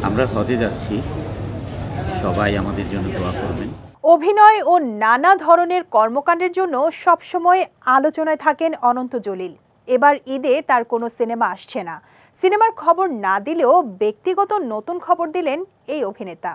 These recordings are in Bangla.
আমরা হজে যাচ্ছি, সবাই আমাদের জন্য দোয়া করবেন। অভিনয় ও নানা ধরনের কর্মকাণ্ডের জন্য সবসময় আলোচনায় থাকেন অনন্ত জলিল। এবার ঈদে তার কোনো সিনেমা আসছে না। সিনেমার খবর না দিলেও ব্যক্তিগত নতুন খবর দিলেন এই অভিনেতা।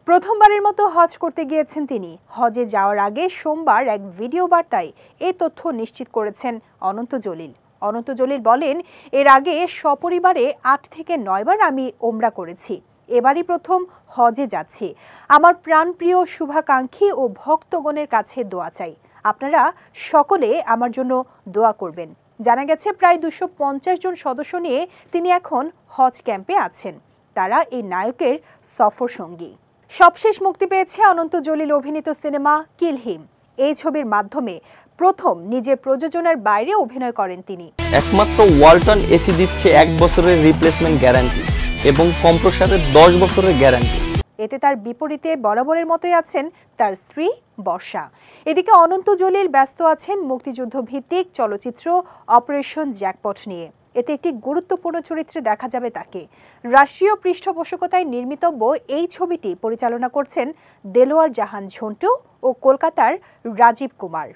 প্রথমবারের মতো হজ করতে গিয়েছেন তিনি। হজে যাওয়ার আগে সোমবার এক ভিডিও বার্তায় এই তথ্য নিশ্চিত করেছেন অনন্ত জলিল। অনন্ত জলিল বলেন, এর আগে সপরিবারে ৮ থেকে ৯ বার আমি ওমরা করেছি, এবারই প্রথম হজে যাচ্ছি। আমার প্রাণপ্রিয় শুভাকাঙ্ক্ষী ও ভক্তগণের কাছে দোয়া চাই, আপনারা সকলে আমার জন্য দোয়া করবেন। জানা গেছে প্রায় 250 জন সদস্য নিয়ে তিনি এখন হজ ক্যাম্পে আছেন। তারা এই নায়কের সফর সঙ্গী। সবশেষ মুক্তি পেয়েছে অনন্ত জলিল অভিনীত সিনেমা কিল হিম। এই ছবির মাধ্যমে প্রথম নিজের প্রযোজনার বাইরে অভিনয় করেন তিনি। একমাত্র ওয়ালটন এসি দিচ্ছে 1 বছরের রিপ্লেসমেন্ট গ্যারান্টি এবং কম্প্রেসারের 10 বছরের গ্যারান্টি। এতে তার বিপরীতে বরাবরের মতোই আছেন তার স্ত্রী বর্ষা। এদিকে অনন্ত জলিল ব্যস্ত আছেন মুক্তিযুদ্ধ ভিত্তিক চলচ্চিত্র অপারেশন জ্যাকপট নিয়ে। এতে একটি গুরুত্বপূর্ণ চরিত্রে দেখা যাবে তাকে। রাষ্ট্রীয় পৃষ্ঠপোষকতায় নির্মিতব্য এই ছবিটি পরিচালনা করছেন দেলোয়ার জাহান ঝন্টু ও কলকাতার রাজীব কুমার।